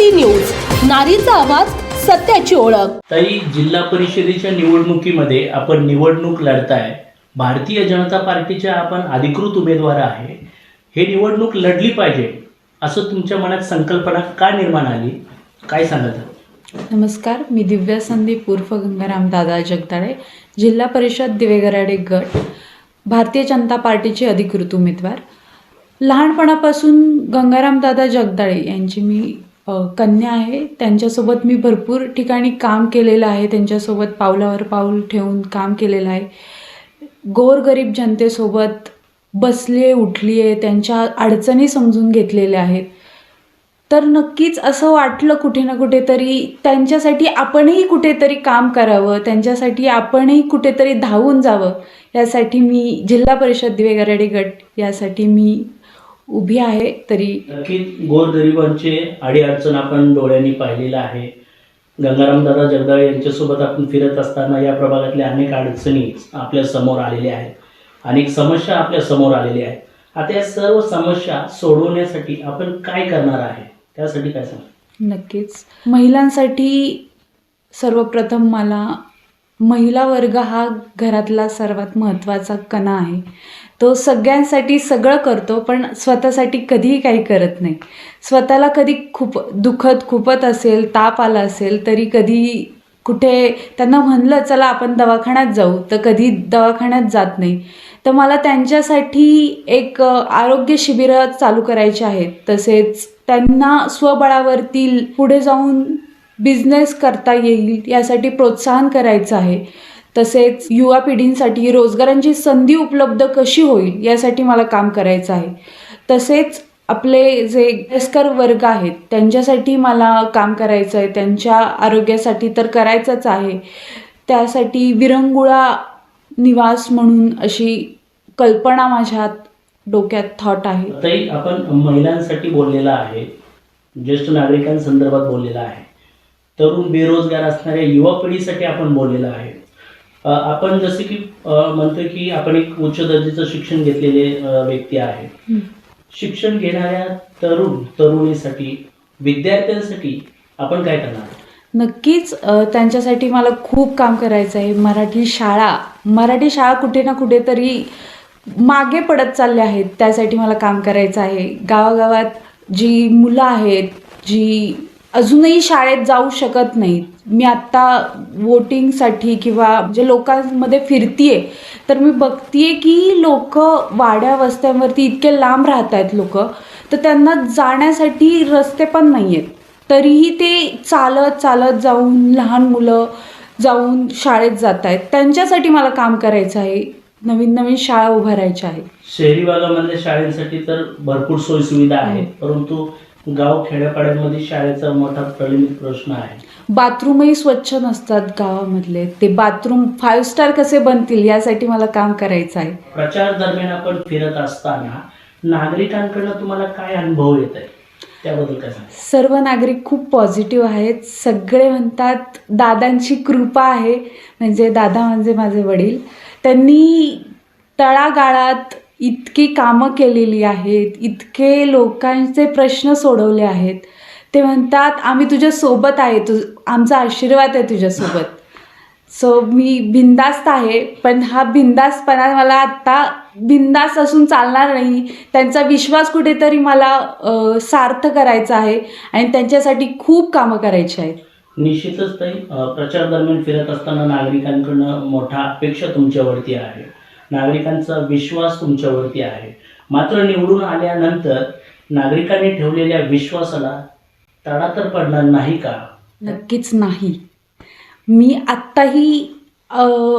T news, नारीचा आवाज, सत्याची ओळख. ताई, जिल्हा परिषदेच्या निवडणुकीमध्ये आपण निवडणूक लढताय. भारतीय जनता पार्टीच्या आपण अधिकृत उमेदवार आहे. हे निवडणूक लढली पाहिजे असं तुमच्या मनात संकल्पना का निर्माण आली, काय सांगाल? नमस्कार, मी दिव्या संदीप उर्फ गंगाराम दादा जगदाळे, जिल्हा परिषद दिवेगराडे गट, भारतीय जनता पार्टीचे अधिकृत उमेदवार. लहानपणापासून गंगाराम दादा जगदाळे यांची मी कन्या आहे. त्यांच्यासोबत मी भरपूर ठिकाणी काम केलेलं आहे. त्यांच्यासोबत पावलावर पाऊल ठेवून काम केलेलं आहे. गोरगरीब जनतेसोबत बसले उठली आहे, त्यांच्या अडचणी समजून घेतलेल्या आहेत. तर नक्कीच असं वाटलं कुठे ना कुठेतरी त्यांच्यासाठी आपणही कुठेतरी काम करावं, त्यांच्यासाठी आपणही कुठेतरी धावून जावं. यासाठी मी जिल्हा परिषद दिवेगराडे गट यासाठी मी उभी आहे. तरी नक्कीच गोरगरिबांचे अडीअडचण आपण डोळ्यांनी पाहिलेलं आहे. गंगाराम दादा जगदाळे यांच्यासोबत आपण फिरत असताना या प्रभागातल्या अनेक अडचणी आपल्या समोर आलेल्या आहेत, अनेक समस्या आपल्या समोर आलेल्या आहेत. आता या सर्व समस्या सोडवण्यासाठी आपण काय करणार आहे, त्यासाठी काय सांगा? नक्कीच महिलांसाठी सर्वप्रथम मला महिला वर्ग हा घरातला सर्वात महत्त्वाचा कणा आहे. तो सगळ्यांसाठी सगळं करतो, पण स्वतःसाठी कधीही काही करत नाही. स्वतःला कधी खुपत असेल, ताप आला असेल तरी कधी कुठे त्यांना म्हणलं चला आपण दवाखान्यात जाऊ तर कधी दवाखान्यात जात नाही. तर मला त्यांच्यासाठी एक आरोग्य शिबिरं चालू करायची आहेत. तसेच त्यांना स्वबळावरती पुढे जाऊन बिझनेस करता येईल यासाठी प्रोत्साहन करायचं आहे. तसेच युवा पिढींसाठी रोजगारांची संधी उपलब्ध कशी होईल यासाठी मला काम करायचं आहे. तसेच आपले जे वयस्कर वर्ग आहेत त्यांच्यासाठी मला काम करायचं आहे. त्यांच्या आरोग्यासाठी तर करायचंच आहे. त्यासाठी विरंगुळा निवास म्हणून अशी कल्पना माझ्या डोक्यात थॉट आहे. ताई, आपण महिलांसाठी बोललेला आहे, ज्येष्ठ नागरिकांसंदर्भात बोललेला आहे, तरुण बेरोजगार असणाऱ्या युवा पिढीसाठी आपण बोललेलं आहे. आपण जसे की म्हणतोय की आपण एक उच्च दर्जाचं शिक्षण घेतलेले व्यक्ती आहे. शिक्षण घेणाऱ्या तरुणीसाठी, विद्यार्थ्यांसाठी आपण काय करणार? नक्कीच त्यांच्यासाठी मला खूप काम करायचं आहे. मराठी शाळा कुठे ना कुठेतरी मागे पडत चालल्या आहेत, त्यासाठी मला काम करायचं आहे. गावागावात जी मुलं आहेत जी अजूनही शाळेत जाऊ शकत नाहीत, मी आत्ता वोटिंगसाठी किंवा जे लोकांमध्ये फिरतीये तर मी बघतीये की लोक वाड्या वस्त्यांवरती इतके लांब राहत आहेत लोक, तर त्यांना जाण्यासाठी रस्ते पण नाही आहेत. तरीही ते चालत जाऊन, लहान मुलं जाऊन शाळेत जात आहेत. त्यांच्यासाठी मला काम करायचं आहे. नवीन शाळा उभारायच्या आहेत. शहरी भागामधल्या शाळांसाठी तर भरपूर सोयीसुविधा आहेत, परंतु गाव खेड्यापाड्यांमध्ये शाळेचा मोठा प्रलंबित प्रश्न आहे. बाथरूमही स्वच्छ नसतात गावामधले. ते बाथरूम 5 स्टार कसे बनतील यासाठी मला काम करायचं आहे. प्रचार दरम्यान आपण फिरत असताना नागरिकांकडनं तुम्हाला काय अनुभव येत आहे, त्याबद्दल काय सांगा? सर्व नागरिक खूप पॉझिटिव्ह आहेत. सगळे म्हणतात दादांची कृपा आहे. म्हणजे दादा म्हणजे माझे वडील. त्यांनी तळागाळात इतकी कामं केलेली आहेत, इतके लोकांचे प्रश्न सोडवले आहेत. ते म्हणतात आम्ही तुझ्यासोबत आहे, आमचा आशीर्वाद आहे तुझ्यासोबत. सो मी बिंदास्त आहे, पण हा बिंदास्तपणा मला आत्ता बिंदास्त असून चालणार नाही. त्यांचा विश्वास कुठेतरी मला सार्थ करायचा आहे आणि त्यांच्यासाठी खूप कामं करायची आहेत. निश्चितच ताई, प्रचार दरम्यान फिरत असताना नागरिकांकडनं मोठा अपेक्षा तुमच्यावरती आहे, नागरिकांचा विश्वास तुमच्यावरती आहे. मात्र निवडून आल्यानंतर नागरिकांनी ठेवलेल्या विश्वासाला तडा तर पडणार नाही का? नक्कीच नाही. मी आत्ताही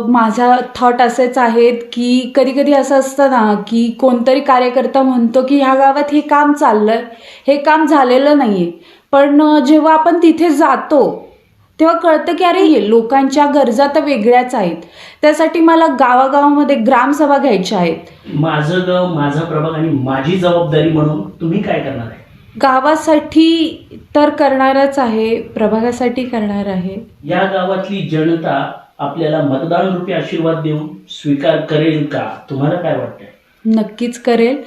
माझा थॉट असेच आहेत की कधी असं असतं ना की कोणतरी कार्यकर्ता म्हणतो की ह्या गावात हे काम चाललं, हे काम झालेलं नाही आहे. पण जेव्हा आपण तिथे जातो तेव्हा कळतं की अरे लोकांच्या गरजा तर वेगळ्याच आहेत. त्यासाठी मला गावागावामध्ये ग्रामसभा घ्यायच्या आहेत. माझं गाव, माझा प्रभाग आणि माझी जबाबदारी म्हणून तुम्ही काय करणार आहे? गावासाठी तर करणारच आहे, प्रभागासाठी करणार आहे. या गावातली जनता आपल्याला मतदान रूपी आशीर्वाद देऊन स्वीकार करेल का, तुम्हाला काय वाटतंय? नक्कीच करेल.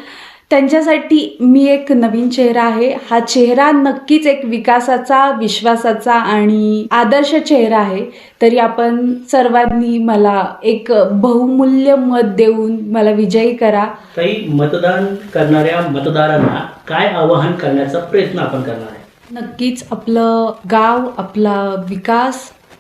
त्यांच्यासाठी मी एक नवीन चेहरा आहे. हा चेहरा नक्कीच एक विकासाचा, विश्वासाचा आणि आदर्श चेहरा आहे. तरी आपण सर्वांनी मला एक बहुमूल्य मत देऊन मला विजयी करा. ताई, मतदान करणाऱ्या मतदारांना काय आवाहन करण्याचा प्रयत्न आपण करणार आहे? नक्कीच आपलं गाव, आपला विकास,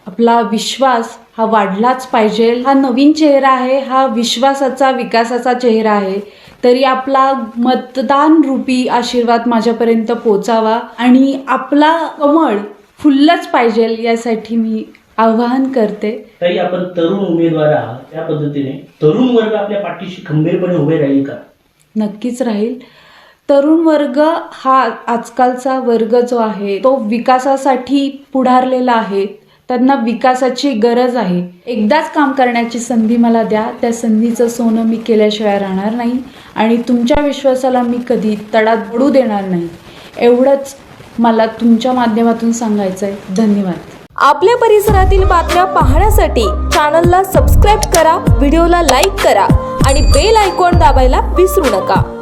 आपला विश्वास हा वाढलाच पाहिजे. हा नवीन चेहरा आहे, हा विश्वासाचा, विकासाचा चेहरा आहे. तरी आपला मतदान रूपी आशीर्वाद माझ्यापर्यंत पोचावा आणि आपला कमळ फुललंच पाहिजे यासाठी मी आवाहन करते. ताई, आपण तरुण उमेदवार आहात, त्या पद्धतीने तरुण वर्ग आपल्या पाठीशी खंबीरपणे उभे राहील का? नक्कीच राहील. तरुण वर्ग हा आजकालचा वर्ग जो आहे तो विकासासाठी पुढारलेला आहे. त्यांना विकासाची गरज आहे. एकदाच काम करण्याची संधी मला द्या. त्या संधीचं सोनं मी केल्याशिवाय राहणार नाही आणि तुमच्या विश्वासाला मी कधी तडा पडू देणार नाही. एवढंच मला तुमच्या माध्यमातून सांगायचं आहे. धन्यवाद. आपल्या परिसरातील बातम्या पाहण्यासाठी चॅनलला सबस्क्राईब करा, व्हिडिओला लाईक करा आणि बेल आयकॉन दाबायला विसरू नका.